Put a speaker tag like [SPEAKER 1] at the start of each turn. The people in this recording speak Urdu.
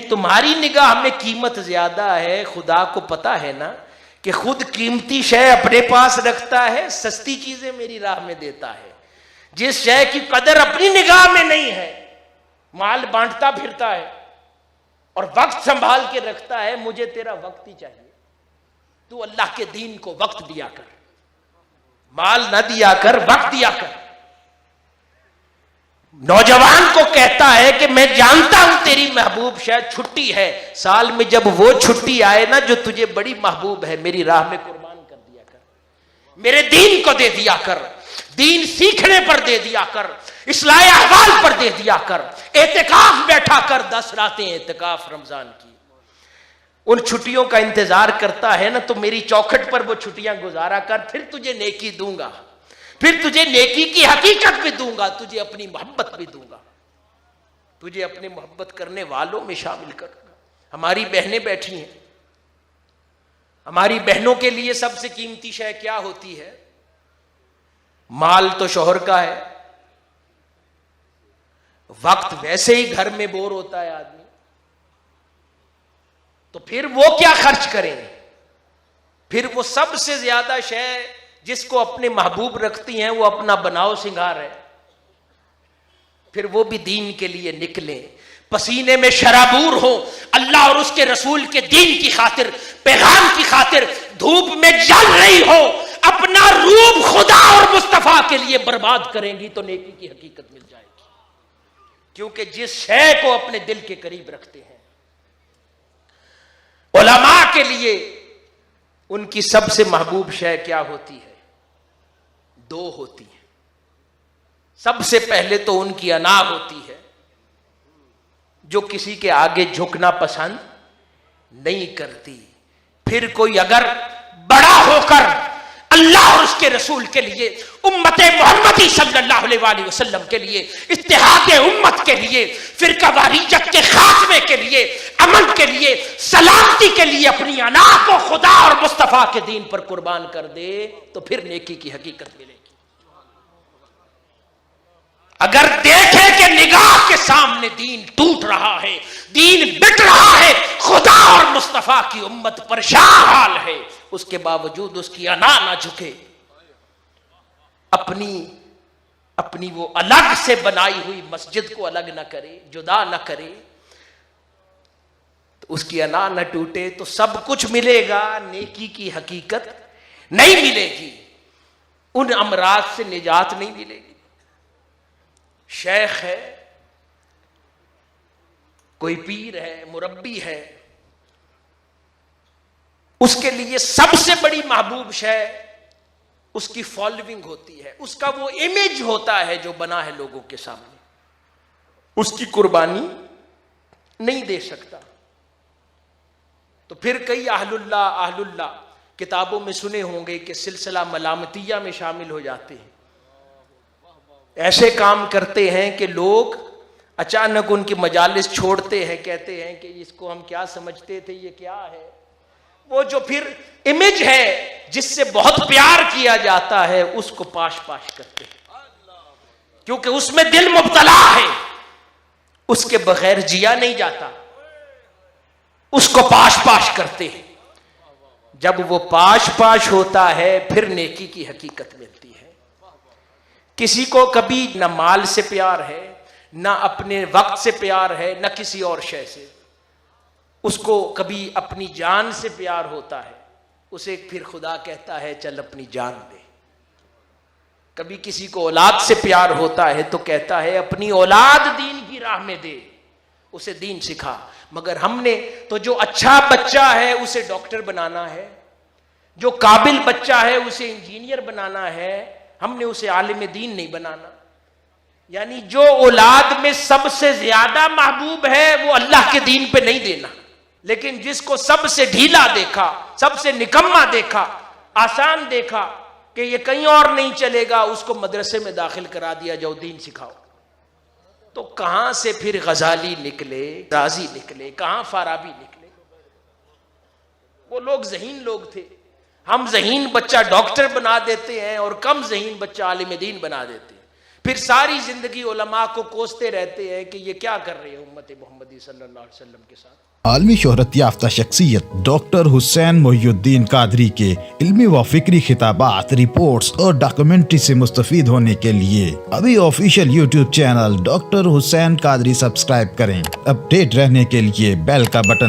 [SPEAKER 1] تمہاری نگاہ میں قیمت زیادہ ہے، خدا کو پتا ہے نا کہ خود قیمتی شے اپنے پاس رکھتا ہے، سستی چیزیں میری راہ میں دیتا ہے۔ جس شے کی قدر اپنی نگاہ میں نہیں ہے، مال بانٹتا پھرتا ہے اور وقت سنبھال کے رکھتا ہے، مجھے تیرا وقت ہی چاہیے، تو اللہ کے دین کو وقت دیا کر، مال نہ دیا کر، وقت دیا کر۔ نوجوان کو کہتا ہے کہ میں جانتا ہوں تیری محبوب شاید چھٹی ہے، سال میں جب وہ چھٹی آئے نا جو تجھے بڑی محبوب ہے، میری راہ میں قربان کر دیا کر، میرے دین کو دے دیا کر، دین سیکھنے پر دے دیا کر، اصلاح احوال پر دے دیا کر، اعتکاف بیٹھا کر 10 راتیں اعتکاف رمضان کی، ان چھٹیوں کا انتظار کرتا ہے نا، تو میری چوکھٹ پر وہ چھٹیاں گزارا کر، پھر تجھے نیکی دوں گا، پھر تجھے نیکی کی حقیقت بھی دوں گا، تجھے اپنی محبت بھی دوں گا، تجھے اپنے محبت کرنے والوں میں شامل کروں گا۔ ہماری بہنیں بیٹھی ہیں، ہماری بہنوں کے لیے سب سے قیمتی شے کیا ہوتی ہے؟ مال تو شوہر کا ہے، وقت ویسے ہی گھر میں بور ہوتا ہے آدمی، تو پھر وہ کیا خرچ کریں؟ پھر وہ سب سے زیادہ شے جس کو اپنے محبوب رکھتی ہیں وہ اپنا بناؤ سنگھار ہے، پھر وہ بھی دین کے لیے نکلیں، پسینے میں شرابور ہو، اللہ اور اس کے رسول کے دین کی خاطر، پیغام کی خاطر دھوپ میں جل رہی ہو، اپنا روح خدا اور مصطفیٰ کے لیے برباد کریں گی تو نیکی کی حقیقت مل جائے گی، کیونکہ جس شے کو اپنے دل کے قریب رکھتے ہیں۔ علماء کے لیے ان کی سب سے محبوب شے کیا ہوتی ہے؟ 2 ہوتی ہیں۔ سب سے پہلے تو ان کی انا ہوتی ہے، جو کسی کے آگے جھکنا پسند نہیں کرتی۔ پھر کوئی اگر بڑا ہو کر اللہ اور اس کے رسول کے لیے، امت محمدی صلی اللہ علیہ وآلہ وسلم کے لیے، اتحاد امت کے لیے، فرقہ واریت کے خاتمے کے لیے، امن کے لیے، سلامتی کے لیے اپنی انا کو خدا اور مصطفیٰ کے دین پر قربان کر دے تو پھر نیکی کی حقیقت ملے گی۔ اگر دیکھے کہ نگاہ کے سامنے دین ٹوٹ رہا ہے، دین بٹ رہا ہے، خدا اور مصطفیٰ کی امت پریشان حال ہے، اس کے باوجود اس کی انا نہ جھکے، اپنی وہ الگ سے بنائی ہوئی مسجد کو الگ نہ کرے، جدا نہ کرے، تو اس کی انا نہ ٹوٹے، تو سب کچھ ملے گا، نیکی کی حقیقت نہیں ملے گی، ان امراض سے نجات نہیں ملے گی۔ شیخ ہے، کوئی پیر ہے، مربی ہے، اس کے لیے سب سے بڑی محبوب شے اس کی فالوئنگ ہوتی ہے، اس کا وہ امیج ہوتا ہے جو بنا ہے لوگوں کے سامنے، اس کی قربانی نہیں دے سکتا۔ تو پھر کئی اہل اللہ کتابوں میں سنے ہوں گے کہ سلسلہ ملامتیہ میں شامل ہو جاتے ہیں، ایسے کام کرتے ہیں کہ لوگ اچانک ان کی مجالس چھوڑتے ہیں، کہتے ہیں کہ اس کو ہم کیا سمجھتے تھے، یہ کیا ہے؟ وہ جو پھر امیج ہے جس سے بہت پیار کیا جاتا ہے اس کو پاش کرتے ہیں، کیونکہ اس میں دل مبتلا ہے، اس کے بغیر جیا نہیں جاتا، اس کو پاش کرتے ہیں۔ جب وہ پاش ہوتا ہے پھر نیکی کی حقیقت ملتی ہے۔ کسی کو کبھی نہ مال سے پیار ہے، نہ اپنے وقت سے پیار ہے، نہ کسی اور شے سے، اس کو کبھی اپنی جان سے پیار ہوتا ہے، اسے پھر خدا کہتا ہے چل اپنی جان دے۔ کبھی کسی کو اولاد سے پیار ہوتا ہے تو کہتا ہے اپنی اولاد دین کی راہ میں دے، اسے دین سکھا۔ مگر ہم نے تو جو اچھا بچہ ہے اسے ڈاکٹر بنانا ہے، جو قابل بچہ ہے اسے انجینئر بنانا ہے، ہم نے اسے عالم دین نہیں بنانا۔ یعنی جو اولاد میں سب سے زیادہ محبوب ہے وہ اللہ کے دین پہ نہیں دینا، لیکن جس کو سب سے ڈھیلا دیکھا، سب سے نکما دیکھا، آسان دیکھا کہ یہ کہیں اور نہیں چلے گا، اس کو مدرسے میں داخل کرا دیا، جاؤ دین سکھاؤ۔ تو کہاں سے پھر غزالی نکلے، رازی نکلے، کہاں فارابی نکلے؟ وہ لوگ ذہین لوگ تھے۔ ہم ذہین بچہ ڈاکٹر بنا دیتے ہیں اور کم ذہین بچہ عالم دین بنا دیتے ہیں، پھر ساری زندگی علماء کو کوستے رہتے ہیں کہ یہ کیا کر رہے ہیں امت محمدی صلی اللہ علیہ وسلم کے ساتھ.
[SPEAKER 2] عالمی شہرت یافتہ شخصیت ڈاکٹر حسین محی الدین قادری کے علمی و فکری خطابات، رپورٹس اور ڈاکومنٹری سے مستفید ہونے کے لیے ابھی آفیشیل یوٹیوب چینل ڈاکٹر حسین قادری سبسکرائب کریں. اپ ڈیٹ رہنے کے لیے بیل کا بٹن